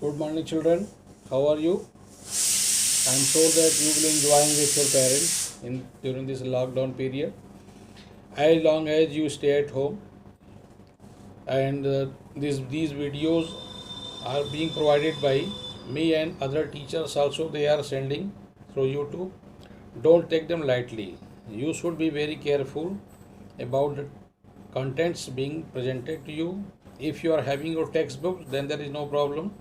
Good morning, children. How are you? I'm sure that you will enjoying with your parents in during this lockdown period. As long as you stay at home, and these videos are being provided by me and other teachers also. They are sending through YouTube. Don't take them lightly. You should be very careful about the contents being presented to you. If you are having your textbooks, then there is no problem.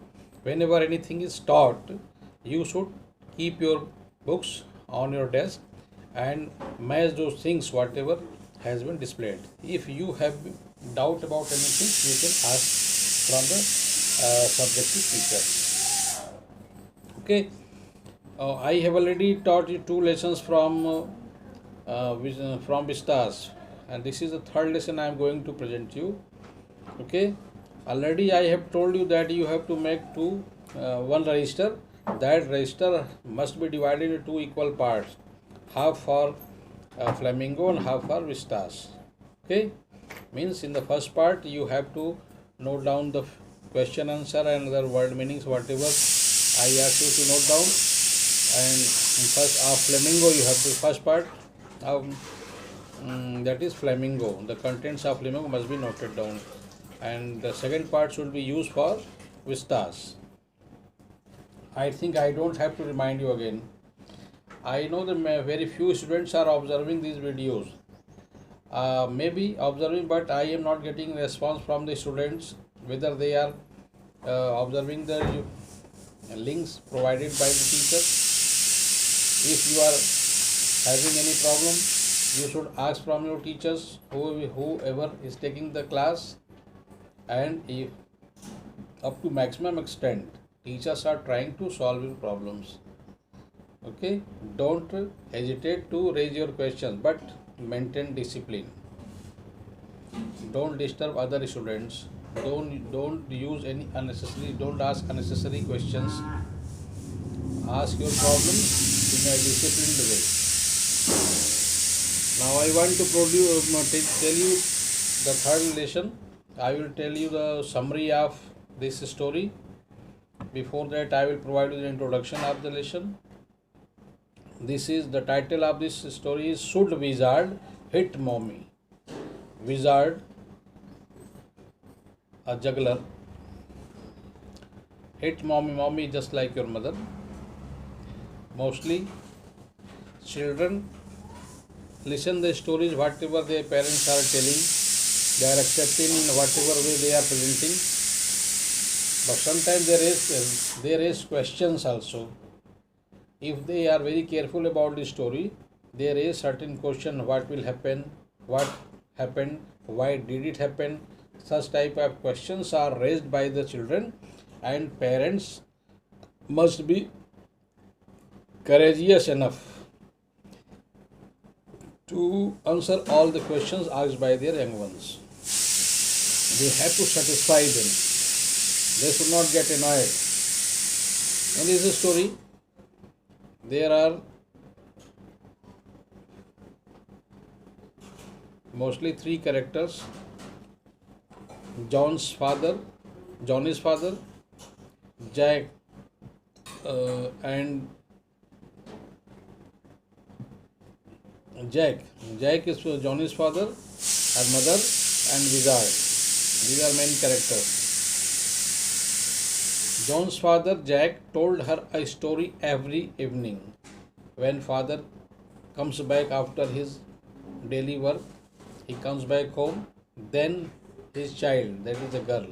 Whenever anything is taught, you should keep your books on your desk and match those things whatever has been displayed. If you have doubt about anything, you can ask from the subjective teacher. Okay. I have already taught you two lessons from Vistas, and this is the third lesson I am going to present you. Okay, already I have told you that you have to make one register. That register must be divided into two equal parts, half for Flamingo and half for Vistas. Okay, means in the first part you have to note down the question answer and the word meanings whatever I ask you to note down. And in first Flamingo you have to first part that is Flamingo. The contents of Flamingo must be noted down, and the second part should be used for Vistas. I think I don't have to remind you again. I know that very few students are observing these videos. Maybe observing, but I am not getting response from the students whether they are observing the links provided by the teacher. If you are having any problem, you should ask from your teachers, whoever is taking the class, and if up to maximum extent teachers are trying to solve your problems. Okay, don't hesitate to raise your questions, but maintain discipline. Don't disturb other students. Don't use any unnecessary. Don't ask unnecessary questions. Ask your problems in a disciplined way. Now I want to tell you the third lesson. I will tell you the summary of this story. Before that, I will provide you the introduction of the lesson. This is the title of this story is Should Wizard Hit Mommy? Wizard, a juggler, hit mommy just like your mother. Mostly children listen the stories whatever their parents are telling. They are accepting in whatever way they are presenting. But sometimes there is questions also. If they are very careful about the story, there is certain question: what will happen, what happened, why did it happen. Such type of questions are raised by the children, and parents must be courageous enough to answer all the questions asked by their young ones. They have to satisfy them. They should not get annoyed. In this story, there are mostly three characters: Johnny's father, Jack, and Jack. Jack is Johnny's father, her mother, and Wizard. These are main characters. John's father, Jack, told her a story every evening. When father comes back after his daily work, he comes back home, then his child, that is the girl,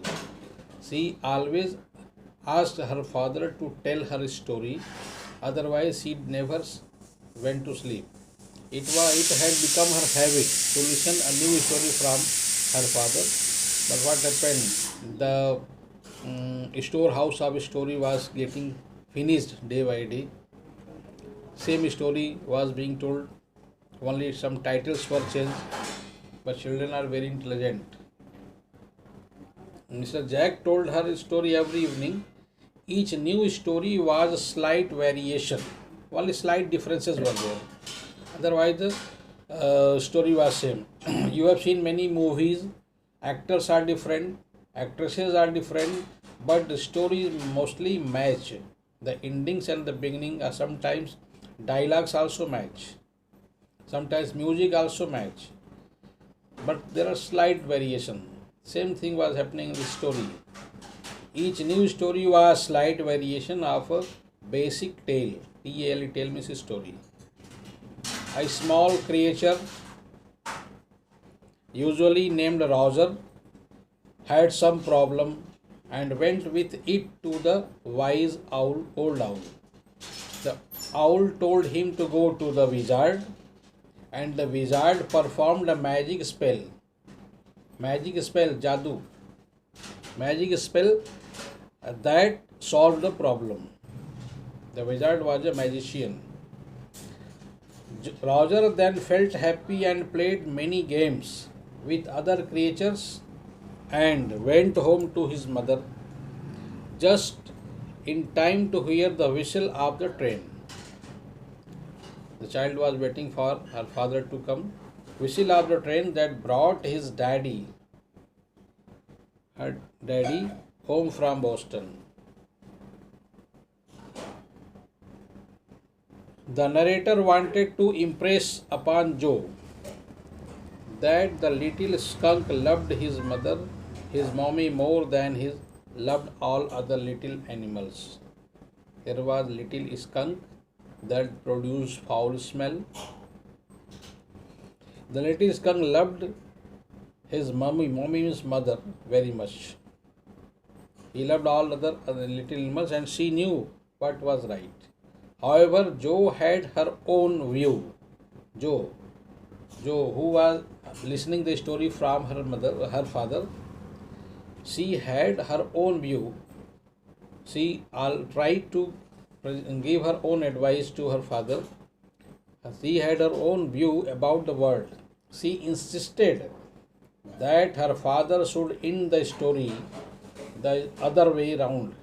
she always asked her father to tell her story, otherwise she never went to sleep. It had become her habit to listen a new story from her father. But what happened? The storehouse of story was getting finished day by day. Same story was being told, only some titles were changed. But children are very intelligent. Mr. Jack told her story every evening. Each new story was a slight variation. Only slight differences were there. Otherwise, the story was same. You have seen many movies. Actors are different. Actresses are different. but the stories mostly match. The endings and the beginning are sometimes dialogues also match. Sometimes music also match. But there are slight variation. Same thing was happening in the story. Each new story was slight variation of a basic tale. T-A-L-E, tale means story. A small creature, usually named Roger, had some problem and went with it to the wise old owl. The owl told him to go to the wizard, and the wizard performed a magic spell. Magic spell, Jadoo. Magic spell that solved the problem. The wizard was a magician. Roger then felt happy and played many games with other creatures and went home to his mother just in time to hear the whistle of the train. The child was waiting for her father to come. Whistle of the train that brought her daddy, home from Boston. The narrator wanted to impress upon Joe that the little skunk loved his mommy more than he loved all other little animals. There was little skunk that produced foul smell. The little skunk loved his mommy means mother, very much. He loved all other little animals and she knew what was right. However, Joe had her own view. Joe, who was listening the story from her father, she had her own view. She tried to give her own advice to her father. She had her own view about the world. She insisted that her father should end the story the other way round.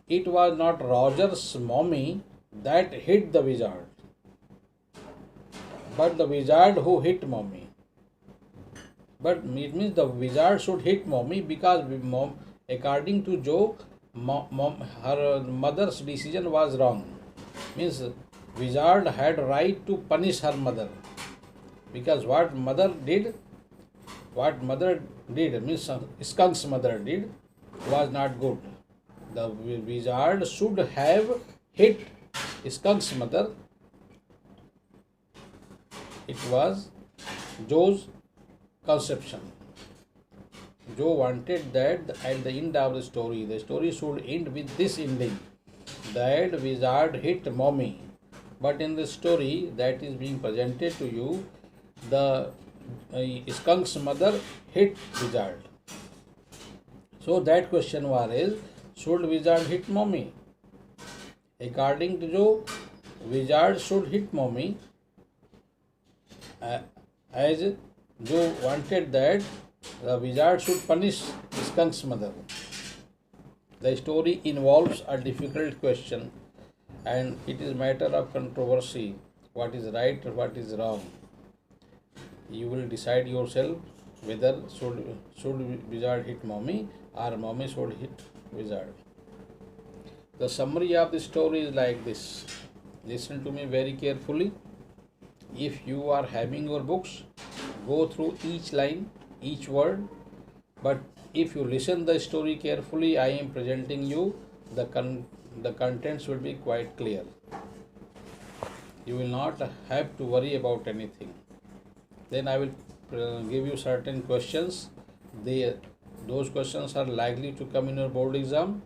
It was not Roger's mommy that hit the wizard, but the wizard who hit mommy. But it means the wizard should hit mommy because according to Joe, her mother's decision was wrong. Means wizard had right to punish her mother because what mother did means skunk's mother did was not good. The wizard should have hit skunk's mother. It was Joe's conception. Joe wanted that at the end of the story should end with this ending, that wizard hit mommy. But in the story that is being presented to you, the skunk's mother hit wizard. So that question was, should wizard hit mommy? According to Joe, wizard should hit mommy, as Joe wanted that the wizard should punish skunk's mother. The story involves a difficult question and it is matter of controversy. What is right or what is wrong? You will decide yourself whether should wizard hit mommy or mommy should hit wizard. The summary of the story is like this. Listen to me very carefully. If you are having your books, go through each line, each word. But if you listen the story carefully, I am presenting you, the contents will be quite clear. You will not have to worry about anything. Then I will give you certain questions. Those questions are likely to come in your board exam.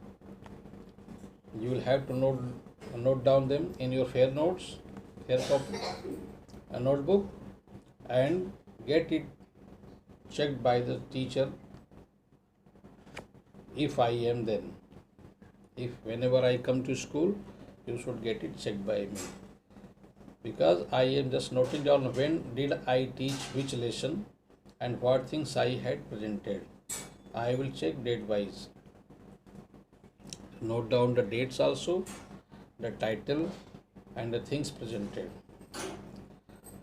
You will have to note down them in your fair copy, a notebook, and get it checked by the teacher if I am then. If whenever I come to school, you should get it checked by me. Because I am just noting down when did I teach which lesson and what things I had presented. I will check date wise. Note down the dates also, the title and the things presented.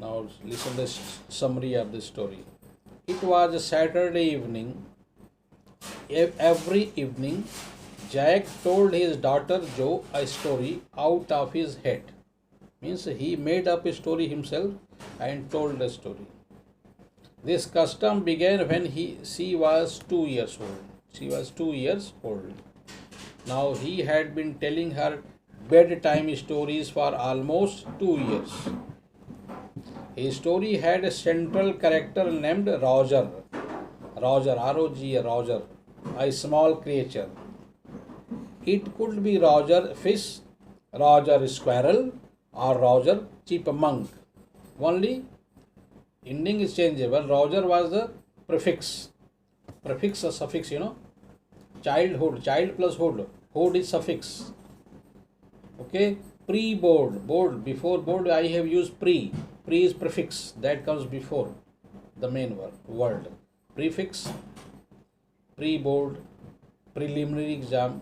Now listen to the summary of the story. It was a Saturday evening Every evening, Jack told his daughter Jo a story out of his head. Means he made up a story himself and told the story. This custom began when she was 2 years old. She was 2 years old. Now he had been telling her bedtime stories for almost 2 years. His story had a central character named Roger. Roger, R-O-G, Roger, a small creature. It could be Roger Fish, Roger Squirrel, or Roger Chipmunk. Only ending is changeable. Roger was the prefix. Prefix or suffix, Childhood, child plus hood. Hood is suffix. Okay. Pre-board, board, before board I have used pre. Pre is prefix that comes before the main word. Prefix, pre-board, preliminary exam.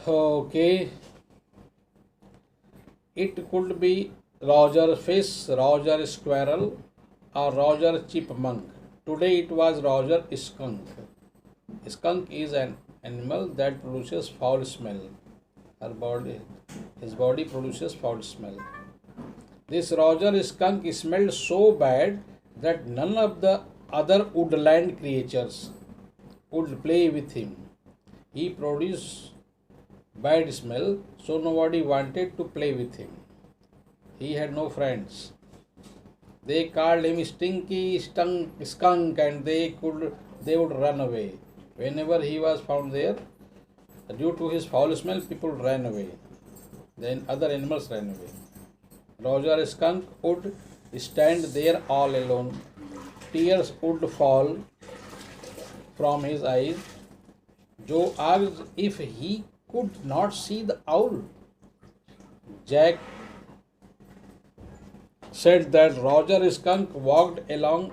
Okay. It could be Roger Fish, Roger Squirrel, or Roger Chipmunk. Today it was Roger Skunk. Skunk is an animal that produces foul smell. His body produces foul smell. This Roger Skunk smelled so bad that none of the other woodland creatures would play with him. He produced bad smell, so nobody wanted to play with him. He had no friends. They called him Stinky Skunk, and they would run away. Whenever he was found there, due to his foul smell, people ran away. Then other animals ran away. Roger Skunk would stand there all alone. Tears would fall from his eyes. Joe asked if he could not see the owl. Jack said that Roger Skunk walked along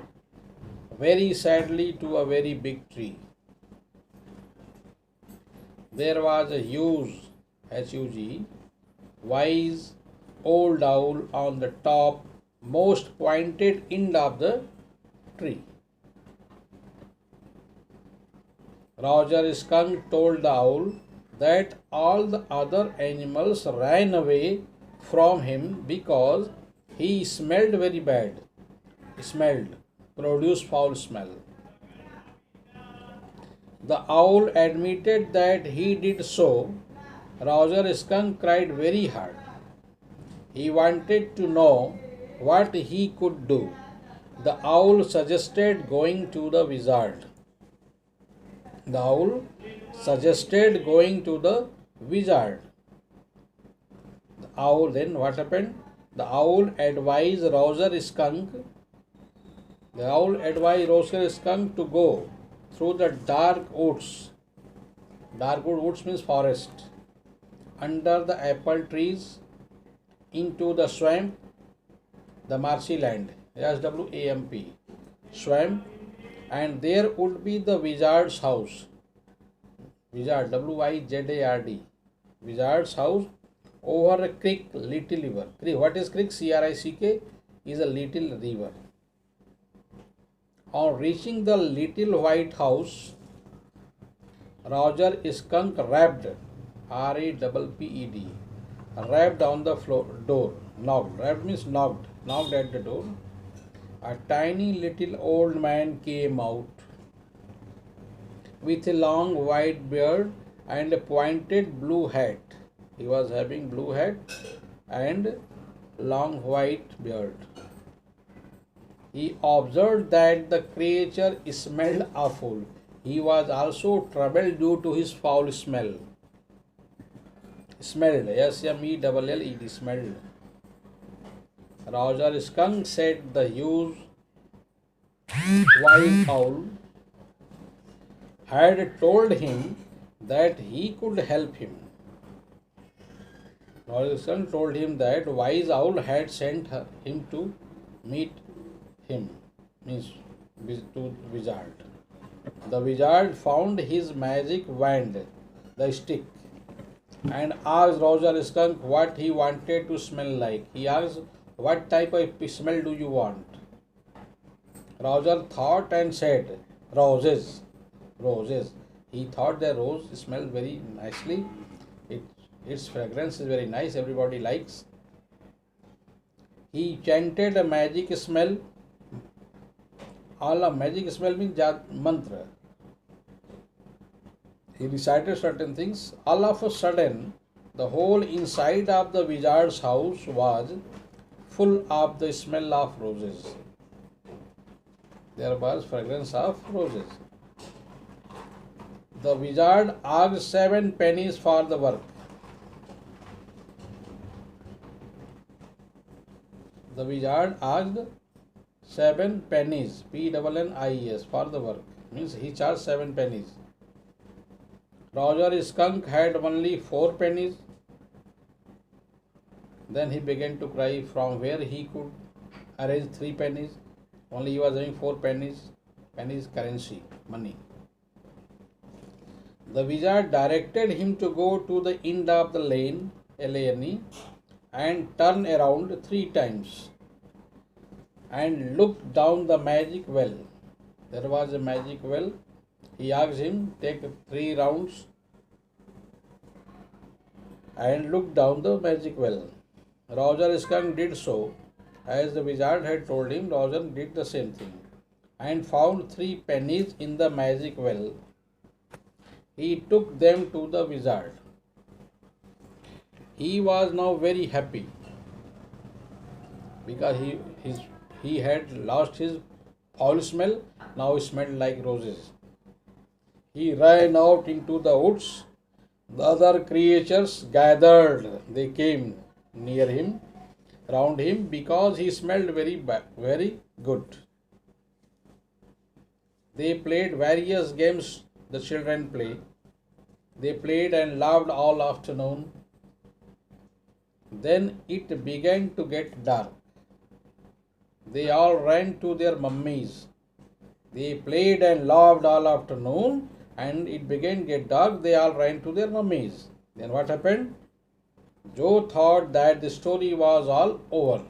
very sadly to a very big tree. There was a huge, H-U-G, wise old owl on the top, most pointed end of the tree. Roger Skunk told the owl that all the other animals ran away from him because he smelled very bad. Produced foul smell. The owl admitted that he did so. Roger Skunk cried very hard. He wanted to know what he could do. The owl suggested going to the wizard. The owl suggested going to the wizard. Then what happened? The owl advised Roger Skunk to go through the dark woods. Dark woods means forest. Under the apple trees, into the swamp, the marshy land, SWAMP, swamp, and there would be the wizard's house. Wizard, WIZARD, wizard's house over a creek, little river. What is creek? CRICK is a little river. On reaching the little white house, Roger Skunk rapped, RAPPED, rapped on the door, knocked. Rapped means knocked at the door. A tiny little old man came out with a long white beard and a pointed blue hat. He was having blue hat and long white beard. He observed that the creature smelled awful. He was also troubled due to his foul smell. Smelled, SMELLED, smelled. Roger Skunk said the huge wild owl had told him that he could help him. Roger Skunk told him that wise owl had sent him to meet him, means to wizard. The wizard found his magic wand, the stick, and asked Roger Skunk what he wanted to smell like. He asked what type of smell do you want? Roger thought and said, roses. Roses. He thought the rose smelled very nicely. It, its fragrance is very nice, everybody likes. He chanted a magic smell. All a magic smell means mantra. He recited certain things. All of a sudden, the whole inside of the wizard's house was full of the smell of roses. There was fragrance of roses. The wizard asked 7 pennies for the work. The wizard asked 7 pennies, Pennies, for the work. Means he charged 7 pennies. Roger Skunk had only 4 pennies. Then he began to cry from where he could arrange 3 pennies. Only he was having 4 pennies. Pennies currency, money. The wizard directed him to go to the end of the lane, Lane, and turn around 3 times and look down the magic well. There was a magic well. He asked him, take 3 rounds and look down the magic well. Roger Skunk did so. As the wizard had told him, Roger did the same thing and found 3 pennies in the magic well. He took them to the wizard. He was now very happy because he had lost his foul smell. Now he smelled like roses. He ran out into the woods. The other creatures gathered. They came near him, round him, because he smelled very good. They played various games the children play. They played and laughed all afternoon. Then it began to get dark. They all ran to their mummies. They played and laughed all afternoon, and it began to get dark. They all ran to their mummies. Then what happened? Joe thought that the story was all over.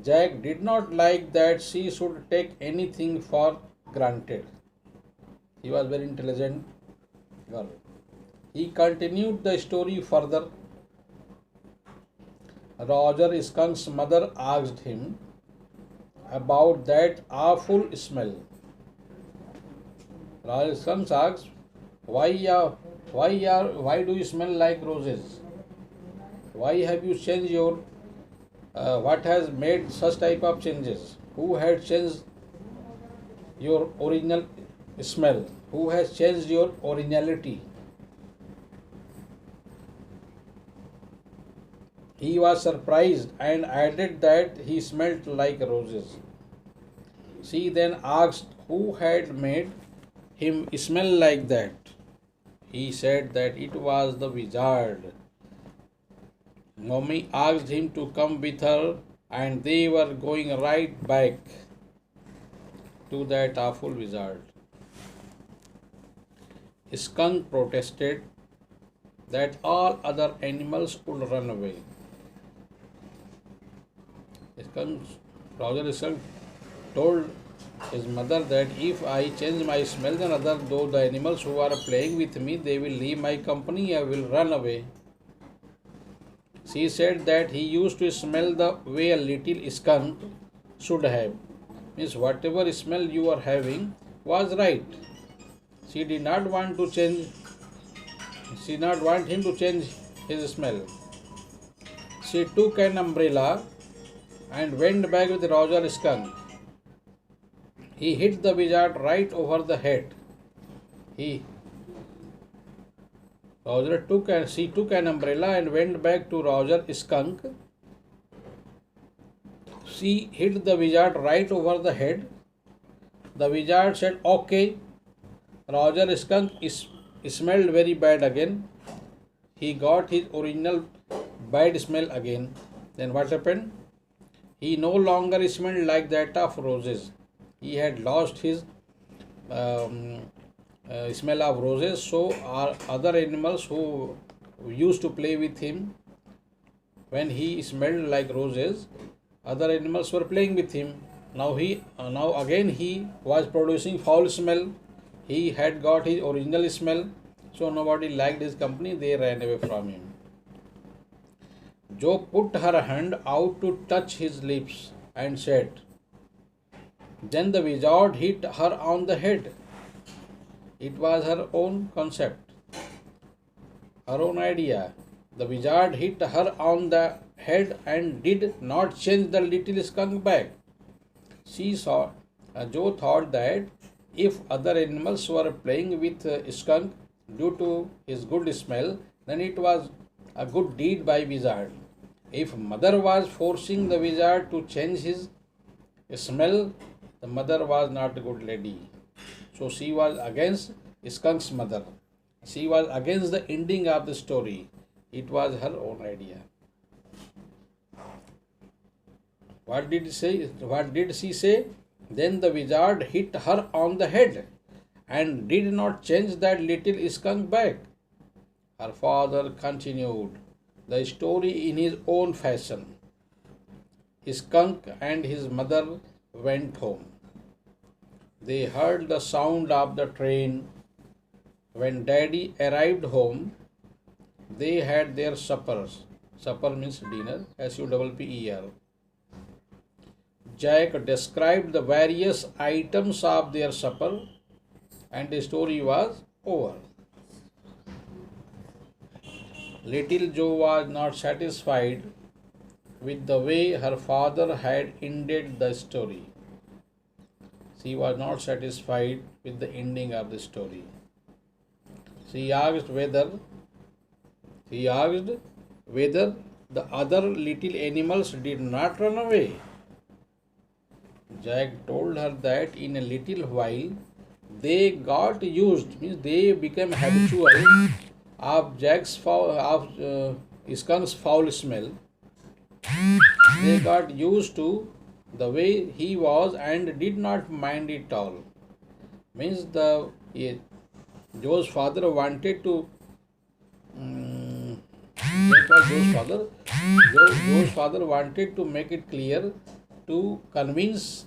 Jack did not like that she should take anything for granted. He was very intelligent girl. He continued the story further. Roger Skunk's mother asked him about that awful smell. Roger Skunk asked, why do you smell like roses? Why have you changed your what has made such type of changes? Who had changed your original smell? Who has changed your originality? He was surprised and added that he smelt like roses. She then asked who had made him smell like that. He said that it was the wizard. Mommy asked him to come with her, and they were going right back to that awful wizard. Skunk protested that all other animals would run away. Roger Skunk told his mother that if I change my smell, then the animals who are playing with me, they will leave my company, I will run away. She said that he used to smell the way a little skunk should have. Means whatever smell you are having was right. She did not want to change. She did not want him to change his smell. She took an umbrella and went back with Roger Skunk. He hit the wizard right over the head. She took an umbrella and went back to Roger Skunk. She hit the wizard right over the head. The wizard said, okay. Roger Skunk smelled very bad again. He got his original bad smell again. Then what happened? He no longer smelled like that of roses. He had lost his smell of roses, so other animals who used to play with him, when he smelled like roses, other animals were playing with him. Now again he was producing foul smell. He had got his original smell, so nobody liked his company. They ran away from him. Jo put her hand out to touch his lips and said. Then the wizard hit her on the head. It was her own concept, her own idea. The wizard hit her on the head and did not change the little skunk back. Jo thought that if other animals were playing with skunk due to his good smell, then it was a good deed by wizard. If mother was forcing the wizard to change his smell, the mother was not a good lady. So she was against skunk's mother. She was against the ending of the story. It was her own idea. What did he say? What did she say? Then the wizard hit her on the head and did not change that little skunk back. Her father continued the story in his own fashion. Skunk and his mother went home. They heard the sound of the train. When Daddy arrived home, they had their suppers. Supper means dinner, supper. Jack described the various items of their supper, and the story was over. Little Jo was not satisfied with the way her father had ended the story. She was not satisfied with the ending of the story. She asked whether the other little animals did not run away. Jack told her that in a little while they got used, means they became habitual of skunk's foul smell. They got used to the way he was and did not mind it all. Means Joe's father wanted to. That was Joe's father. Joe's father wanted to make it clear to convince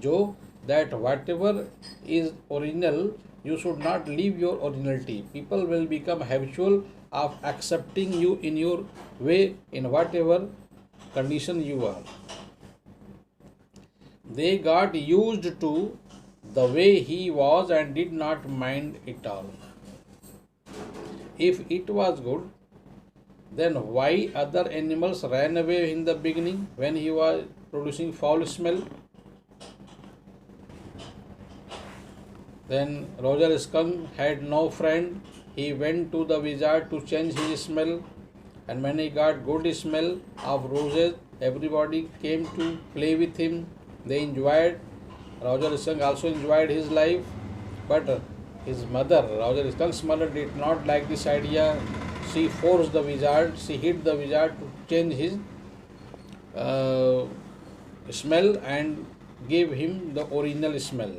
Joe that whatever is original, you should not leave your originality. People will become habitual of accepting you in your way in whatever condition you are. They got used to the way he was and did not mind it all. If it was good, then why other animals ran away in the beginning when he was producing foul smell? Then Roger Skunk had no friend. He went to the wizard to change his smell, and when he got good smell of roses, everybody came to play with him. They enjoyed. Roger Skunk also enjoyed his life, but his mother, Roger Skunk's mother, did not like this idea. She forced the wizard, she hit the wizard to change his smell and gave him the original smell.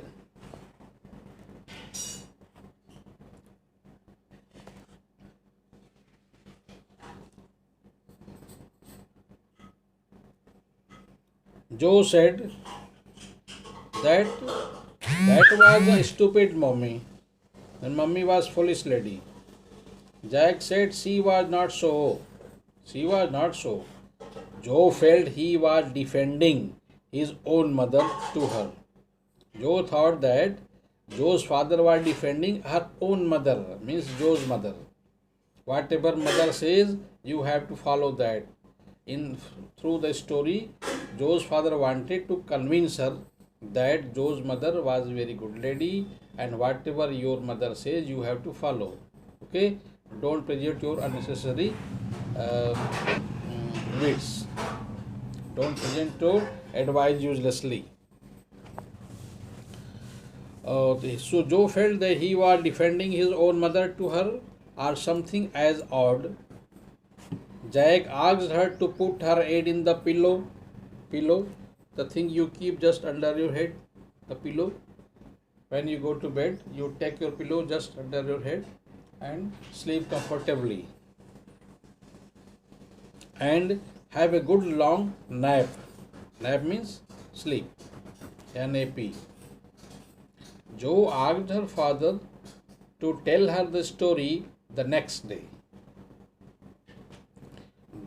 Joe said that was a stupid mommy, and mummy was foolish lady. Jack said she was not so. She was not so. Joe felt he was defending his own mother to her. Joe thought that Joe's father was defending her own mother, means Joe's mother. Whatever mother says, you have to follow that. Through the story, Joe's father wanted to convince her that Joe's mother was a very good lady, and whatever your mother says, you have to follow. Okay, don't project your unnecessary wits. Don't present your advice uselessly. So Joe felt that he was defending his own mother to her, or something as odd. Jack asked her to put her head in the pillow, the thing you keep just under your head, the pillow. When you go to bed, you take your pillow just under your head and sleep comfortably. and have a good long nap. Nap means sleep. N-A-P. Jo asked her father to tell her the story the next day.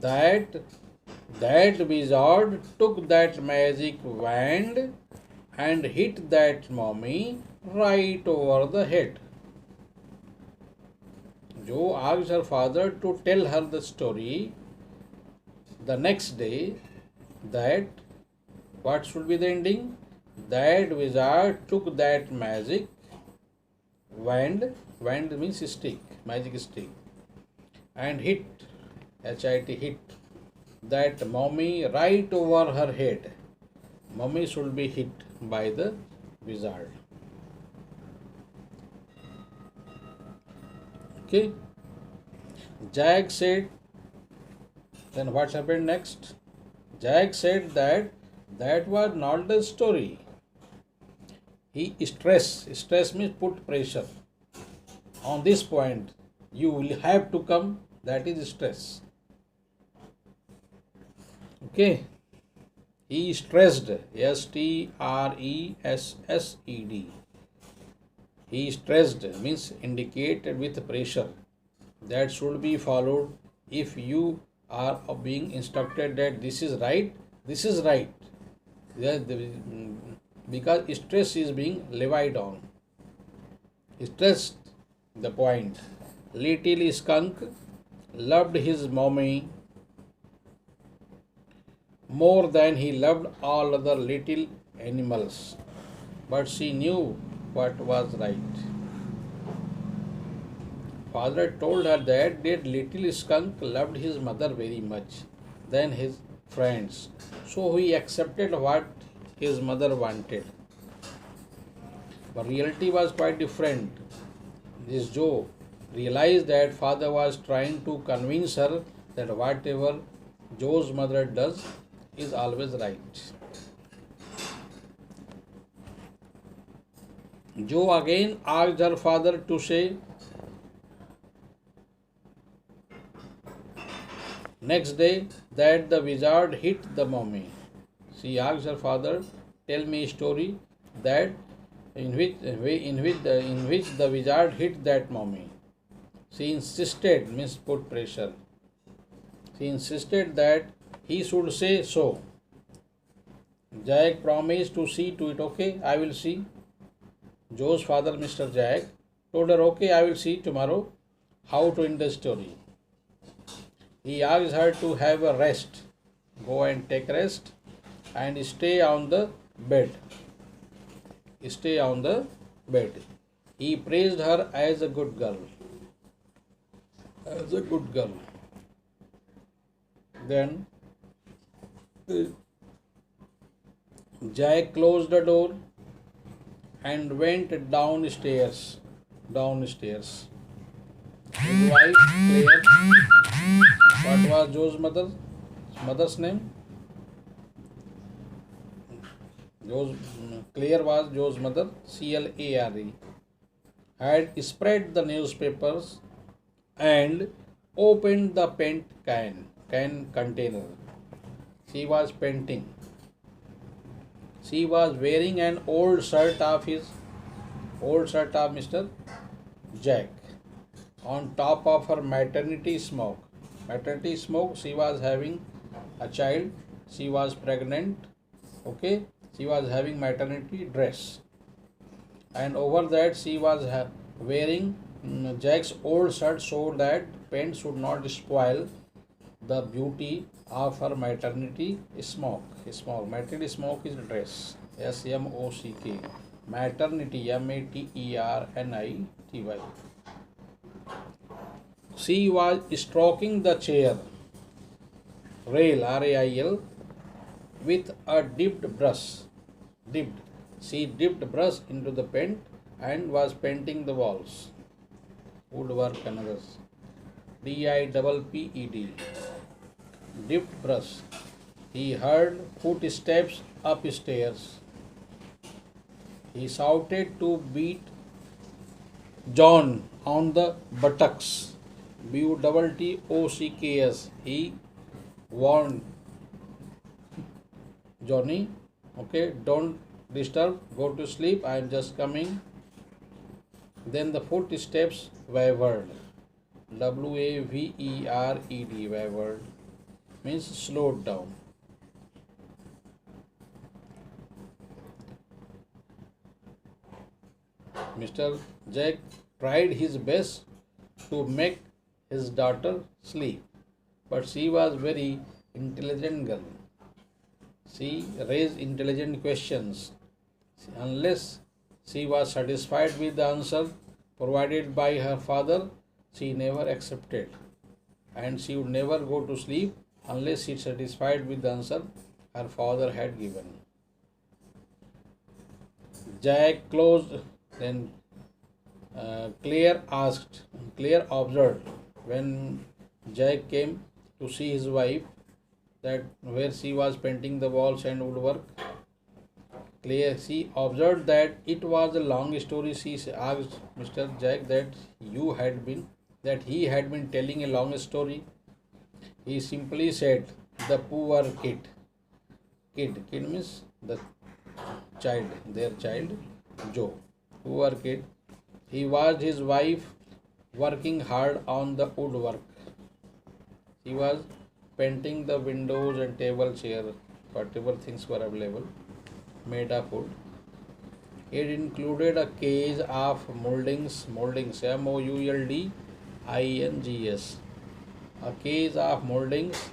That wizard took that magic wand and hit that mummy right over the head. Jo asked her father to tell her the story the next day. That what should be the ending? That wizard took that magic wand means stick, magic stick, and hit, H-I-T, hit that mummy right over her head. Mummy should be hit by the wizard. Okay. Jack said, then what happened next? Jack said that was not the story. He stress means put pressure. On this point, you will have to come, that is stress. Okay. He stressed, S-T-R-E-S-S-E-D. He stressed means indicated with pressure. That should be followed if you are being instructed that this is right, this is right. Because stress is being levied on. Stressed the point. Little skunk loved his mommy more than he loved all other little animals, but she knew what was right. Father told her that little skunk loved his mother very much than his friends, so he accepted what his mother wanted. But reality was quite different. This Joe realized that father was trying to convince her that whatever Joe's mother does is always right. Joe again asked her father to say, next day, that the wizard hit the mummy. She asked her father, tell me a story that in which the wizard hit that mummy. She insisted, means put pressure. She insisted that he should say so. Jack promised to see to it. Okay, I will see. Joe's father, Mr. Jack, told her, okay, I will see tomorrow how to end the story. He asked her to have a rest. Go and take rest and stay on the bed. Stay on the bed. He praised her as a good girl. As a good girl. Then Jack closed the door and went downstairs. His wife Claire. What was Joe's mother's name? Claire was Joe's mother. C-L-A-R-E. Had spread the newspapers and opened the paint can container. She was painting. She was wearing an old shirt of Mr. Jack on top of her maternity smock. She was having a child. She was pregnant. Okay. She was having maternity dress. And over that she was wearing Jack's old shirt so that paint should not spoil the beauty of her maternity smock. Maternity smock is dress. S-M-O-C-K. Maternity, M-A-T-E-R-N-I-T-Y. She was stroking the chair rail, R-A-I-L, with a dipped brush. She dipped brush into the paint and was painting the walls. Woodwork and others. D-I-P-P-E-D. Dipped brush. He heard footsteps upstairs. He shouted to beat John on the buttocks. B-U-T-T-O-C-K-S. He warned Johnny, okay, don't disturb, go to sleep, I am just coming. Then the footsteps wavered. Wavered, wavered means slowed down. Mr. Jack tried his best to make his daughter sleep, but she was very intelligent girl. She raised intelligent questions. Unless she was satisfied with the answer provided by her father, she never accepted, and she would never go to sleep unless she satisfied with the answer her father had given. Jack closed. Then Claire observed when Jack came to see his wife that where she was painting the walls and woodwork. She observed that it was a long story. She asked Mr. Jack that he had been telling a long story. He simply said, "The poor kid." Kid means the child, their child, Joe. Poor kid. He watched his wife working hard on the woodwork. He was painting the windows and table, chair, whatever things were available, made of wood. It included a case of moldings, moldings, a case of moldings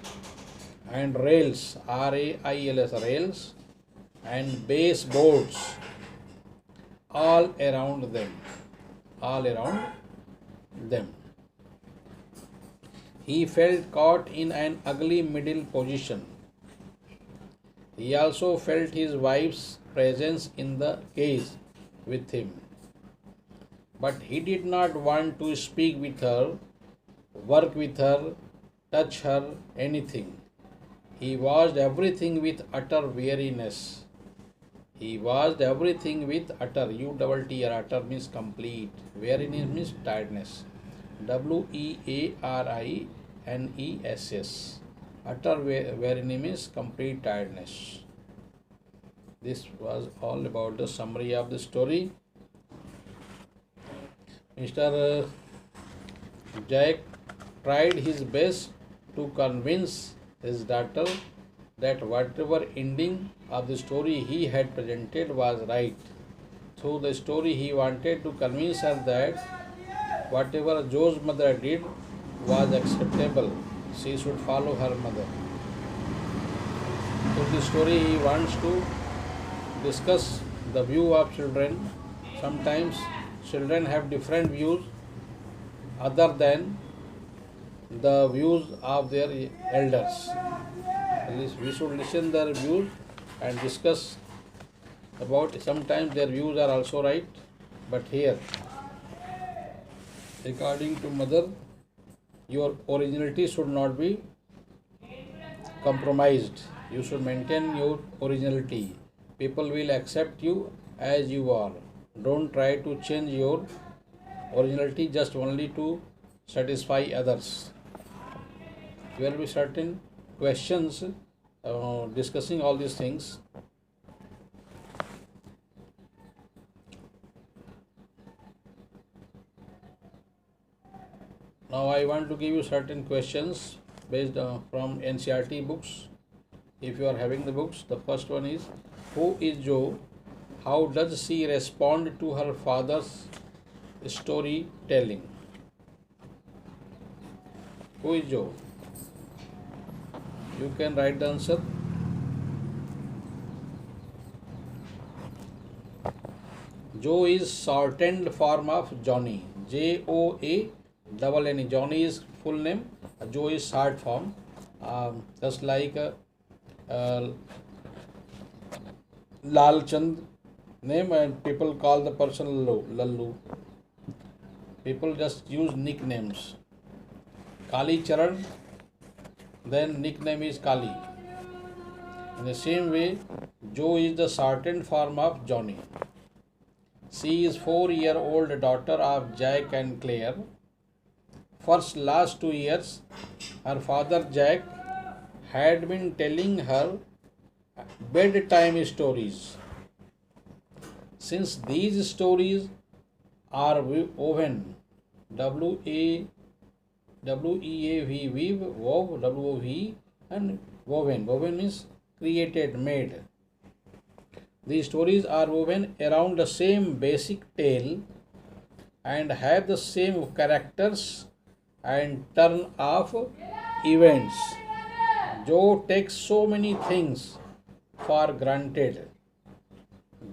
and rails, rails, rails, and baseboards all around them. He felt caught in an ugly middle position. He also felt his wife's presence in the case with him. But he did not want to speak with her, work with her, touch her, anything. He watched everything with utter weariness. He watched everything with utter, U-double-T-R, utter means complete. Weariness means tiredness. WEARINESS. Utter weariness means complete tiredness. This was all about the summary of the story. Mr. Jack tried his best to convince his daughter that whatever ending of the story he had presented was right. Through the story, he wanted to convince her that whatever Joe's mother did was acceptable. She should follow her mother. Through the story, he wants to discuss the view of children. Sometimes children have different views other than the views of their elders. At least we should listen their views and discuss about. Sometimes their views are also right, but here, according to mother, your originality should not be compromised. You should maintain your originality. People will accept you as you are. Don't try to change your originality just only to satisfy others. There will be certain questions discussing all these things. Now I want to give you certain questions based from NCERT books. If you are having the books, the first one is, who is Joe? How does she respond to her father's storytelling? Who is Joe? You can write the answer. Joe is shortened form of Johnny. Joane. Johnny is full name. Joe is short form. Just like Lal Chand name, and people call the person Lallu. People just use nicknames. Kali Charan, then nickname is Kali. In the same way, Joe is the shortened form of Johnny. She is 4-year-old daughter of Jack and Claire. Last 2 years, her father Jack had been telling her bedtime stories. Since these stories are woven, W A W E A V weave, wove, W O V, and woven. Woven means created, made. These stories are woven around the same basic tale and have the same characters and turn of events. Joe takes so many things for granted.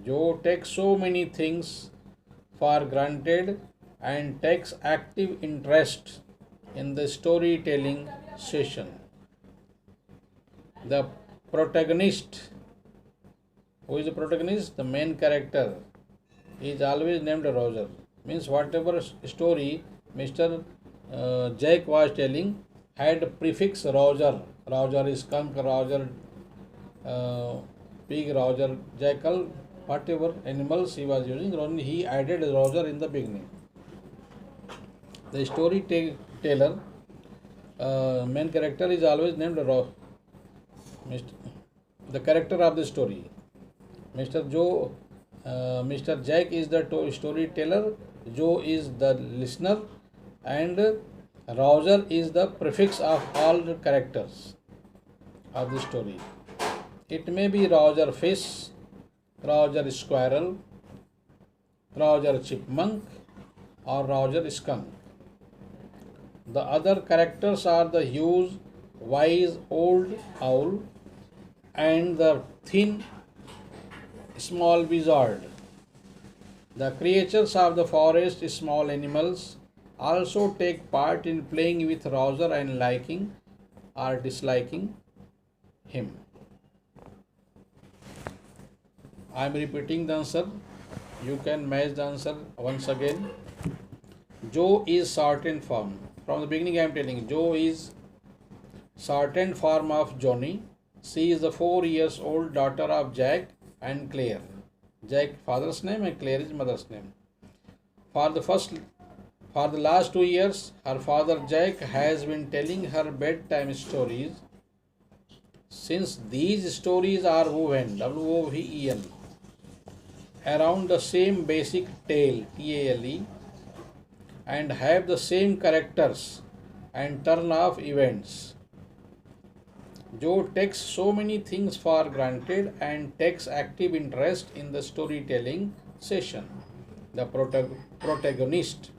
Joe takes so many things for granted and takes active interest in the storytelling session. The protagonist, who is the protagonist? The main character is always named Roger. Means whatever story Mr. Jack was telling had prefix Roger. Roger is skunk, Roger pig, Roger jackal, whatever animals he was using, only he added Roger in the beginning. The storyteller, main character is always named the character of the story. Mr. Jack is the storyteller, Joe is the listener, and Roger is the prefix of all the characters of the story. It may be Roger Fish, Roger Squirrel, Roger Chipmunk, or Roger Skunk. The other characters are the huge, wise old owl and the thin, small wizard. The creatures of the forest, small animals, also take part in playing with Roger and liking or disliking him. I am repeating the answer. You can match the answer once again. Joe is shortened form. From the beginning I am telling Joe is shortened form of Johnny. She is the 4 years old daughter of Jack and Claire. Jack father's name and Claire is mother's name. For the last 2 years, her father Jack has been telling her bedtime stories. Since these stories are woven, WOVEN, around the same basic tale, TALE, and have the same characters and turn of events. Joe takes so many things for granted and takes active interest in the storytelling session. The protagonist, PROTAGONIST,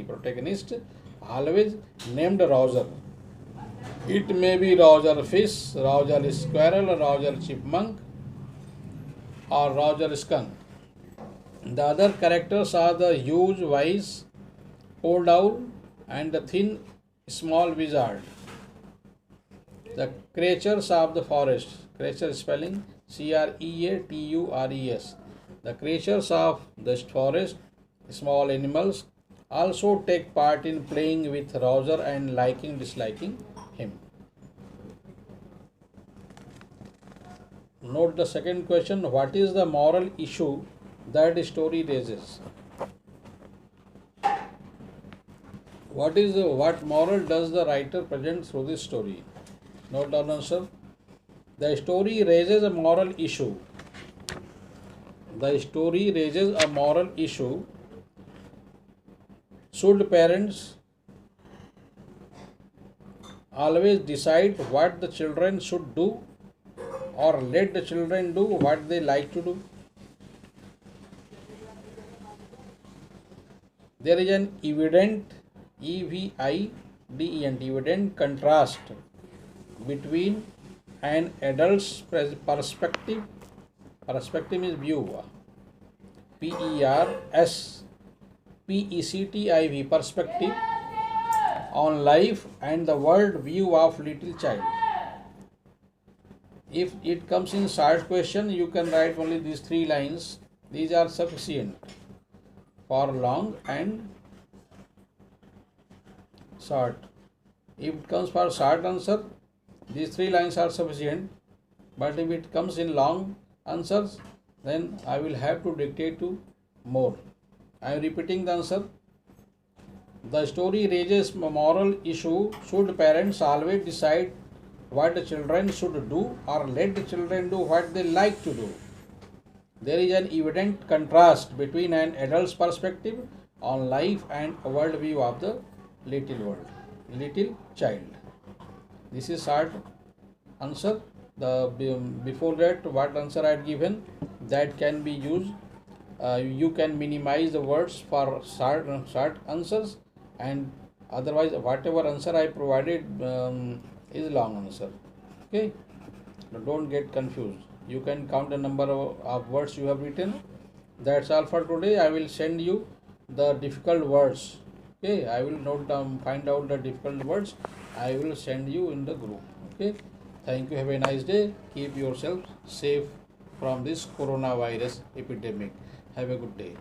protagonist, always named Roger. It may be Roger Fish, Roger Squirrel, Roger Chipmunk, or Roger Skunk. The other characters are the huge, wise old owl and the thin, small wizard. The creatures of the forest, creature spelling CREATURES. The creatures of the forest, small animals, also take part in playing with Roger and liking, disliking him. Note the second question. What is the moral issue that the story raises? What moral does the writer present through this story? Note down answer. The story raises a moral issue. The story raises a moral issue. Should parents always decide what the children should do, or let the children do what they like to do? There is an evident, evident contrast between an adult's perspective is view, PERSPECTIV, perspective on life and the world view of little child. If it comes in short question, you can write only these 3 lines. These are sufficient. For long and short. If it comes for short answer, these 3 lines are sufficient. But if it comes in long answers, then I will have to dictate to more. I am repeating the answer. The story raises a moral issue. Should parents always decide what the children should do or let the children do what they like to do? There is an evident contrast between an adult's perspective on life and a worldview of the little child. This is short answer. The before that, what answer I had given, that can be used. You can minimize the words for short answers, and otherwise whatever answer I provided is long answer. Okay, now don't get confused. You can count the number of words you have written. That's all for today. I will send you the difficult words. Okay, I will note down, find out the difficult words. I will send you in the group. Okay, thank you. Have a nice day. Keep yourself safe from this coronavirus epidemic. Have a good day.